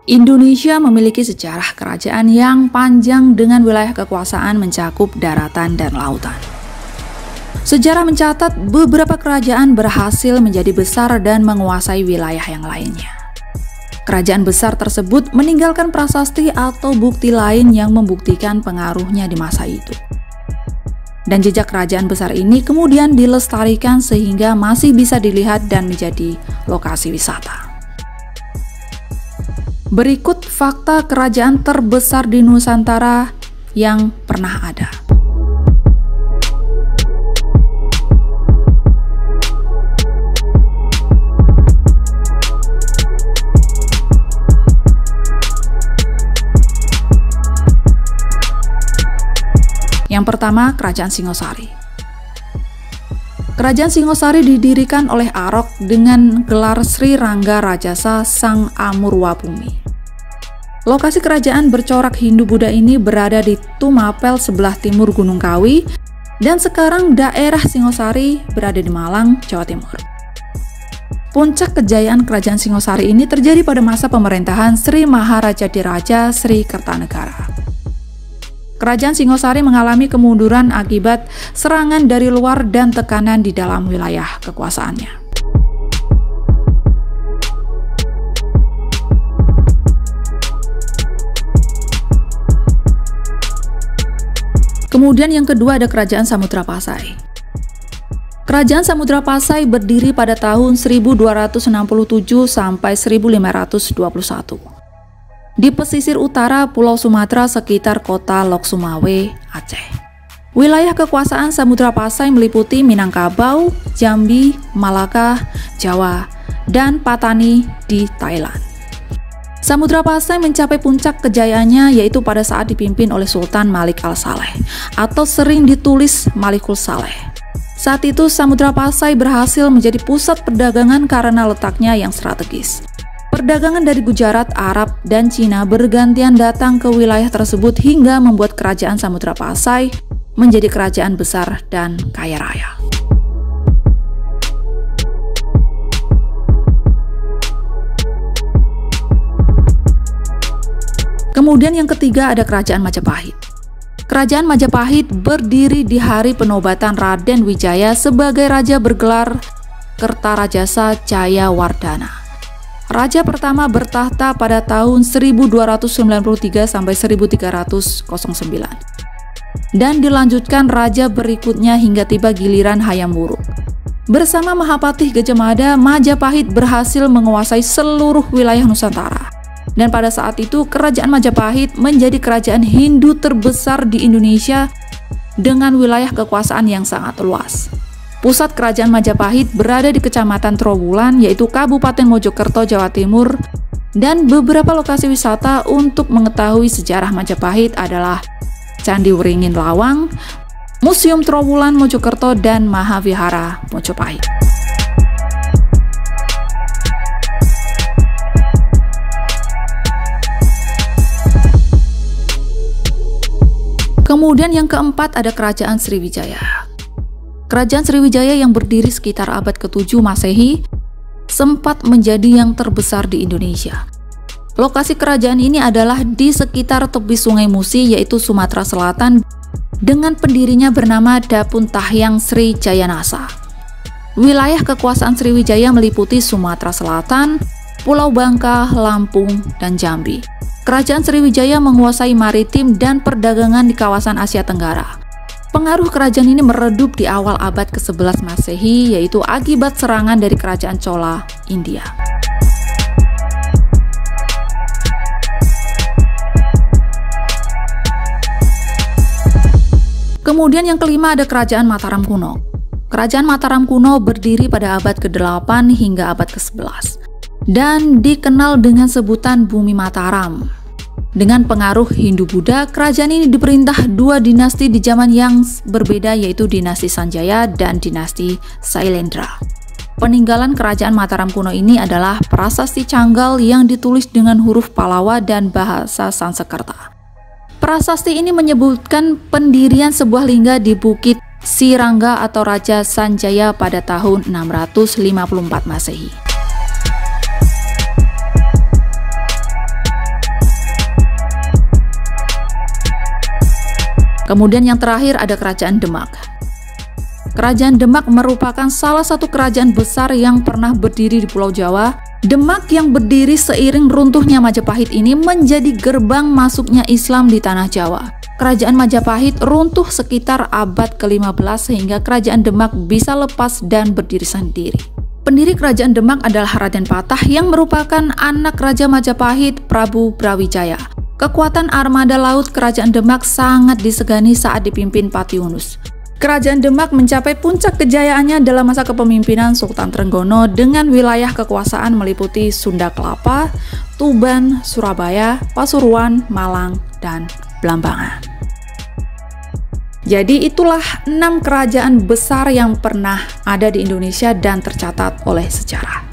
Indonesia memiliki sejarah kerajaan yang panjang dengan wilayah kekuasaan mencakup daratan dan lautan. Sejarah mencatat beberapa kerajaan berhasil menjadi besar dan menguasai wilayah yang lainnya. Kerajaan besar tersebut meninggalkan prasasti atau bukti lain yang membuktikan pengaruhnya di masa itu. Dan jejak kerajaan besar ini kemudian dilestarikan sehingga masih bisa dilihat dan menjadi lokasi wisata. Berikut fakta kerajaan terbesar di Nusantara yang pernah ada. Yang pertama, Kerajaan Singosari. Kerajaan Singosari didirikan oleh Arok dengan gelar Sri Rangga Rajasa Sang Amurwabhumi. Lokasi kerajaan bercorak Hindu-Buddha ini berada di Tumapel sebelah timur Gunung Kawi, dan sekarang daerah Singosari berada di Malang, Jawa Timur. Puncak kejayaan Kerajaan Singosari ini terjadi pada masa pemerintahan Sri Maharajadiraja Sri Kertanegara. Kerajaan Singosari mengalami kemunduran akibat serangan dari luar dan tekanan di dalam wilayah kekuasaannya. Kemudian yang kedua ada Kerajaan Samudra Pasai. Kerajaan Samudra Pasai berdiri pada tahun 1267 sampai 1521. Di pesisir utara Pulau Sumatera sekitar kota Lok Sumawe, Aceh. Wilayah kekuasaan Samudra Pasai meliputi Minangkabau, Jambi, Malaka, Jawa, dan Patani di Thailand. Samudra Pasai mencapai puncak kejayaannya yaitu pada saat dipimpin oleh Sultan Malik Al-Saleh atau sering ditulis Malikul Saleh. Saat itu Samudra Pasai berhasil menjadi pusat perdagangan karena letaknya yang strategis. Perdagangan dari Gujarat, Arab, dan Cina bergantian datang ke wilayah tersebut hingga membuat Kerajaan Samudra Pasai menjadi kerajaan besar dan kaya raya. Kemudian yang ketiga ada Kerajaan Majapahit. Kerajaan Majapahit berdiri di hari penobatan Raden Wijaya sebagai raja bergelar Kertarajasa Jayawardhana. Raja pertama bertahta pada tahun 1293 sampai 1309. Dan dilanjutkan raja berikutnya hingga tiba giliran Hayam Wuruk. Bersama Mahapatih Gajah Mada, Majapahit berhasil menguasai seluruh wilayah Nusantara. Dan pada saat itu Kerajaan Majapahit menjadi kerajaan Hindu terbesar di Indonesia dengan wilayah kekuasaan yang sangat luas. Pusat Kerajaan Majapahit berada di Kecamatan Trowulan, yaitu Kabupaten Mojokerto, Jawa Timur, dan beberapa lokasi wisata untuk mengetahui sejarah Majapahit adalah Candi Wringin Lawang, Museum Trowulan Mojokerto, dan Mahavihara Mojopahit. Kemudian yang keempat ada Kerajaan Sriwijaya. Kerajaan Sriwijaya yang berdiri sekitar abad ke-7 Masehi sempat menjadi yang terbesar di Indonesia. Lokasi kerajaan ini adalah di sekitar tepi Sungai Musi yaitu Sumatera Selatan dengan pendirinya bernama Dapun Tahyang Sri Jayanasa. Wilayah kekuasaan Sriwijaya meliputi Sumatera Selatan, Pulau Bangka, Lampung, dan Jambi. Kerajaan Sriwijaya menguasai maritim dan perdagangan di kawasan Asia Tenggara. Pengaruh kerajaan ini meredup di awal abad ke-11 Masehi, yaitu akibat serangan dari Kerajaan Chola, India. Kemudian yang kelima ada Kerajaan Mataram Kuno. Kerajaan Mataram Kuno berdiri pada abad ke-8 hingga abad ke-11 dan dikenal dengan sebutan Bumi Mataram. Dengan pengaruh Hindu-Buddha, kerajaan ini diperintah dua dinasti di zaman yang berbeda yaitu dinasti Sanjaya dan dinasti Sailendra. Peninggalan kerajaan Mataram kuno ini adalah prasasti Canggal yang ditulis dengan huruf Palawa dan bahasa Sanskerta. Prasasti ini menyebutkan pendirian sebuah lingga di Bukit Sirangga atau Raja Sanjaya pada tahun 654 Masehi. Kemudian yang terakhir ada Kerajaan Demak. Kerajaan Demak merupakan salah satu kerajaan besar yang pernah berdiri di Pulau Jawa. Demak yang berdiri seiring runtuhnya Majapahit ini menjadi gerbang masuknya Islam di tanah Jawa. Kerajaan Majapahit runtuh sekitar abad ke-15 sehingga Kerajaan Demak bisa lepas dan berdiri sendiri. Pendiri Kerajaan Demak adalah Raden Patah yang merupakan anak Raja Majapahit Prabu Brawijaya. Kekuatan armada laut Kerajaan Demak sangat disegani saat dipimpin Patiunus. Kerajaan Demak mencapai puncak kejayaannya dalam masa kepemimpinan Sultan Trenggono dengan wilayah kekuasaan meliputi Sunda Kelapa, Tuban, Surabaya, Pasuruan, Malang, dan Blambangan. Jadi itulah 6 kerajaan besar yang pernah ada di Indonesia dan tercatat oleh sejarah.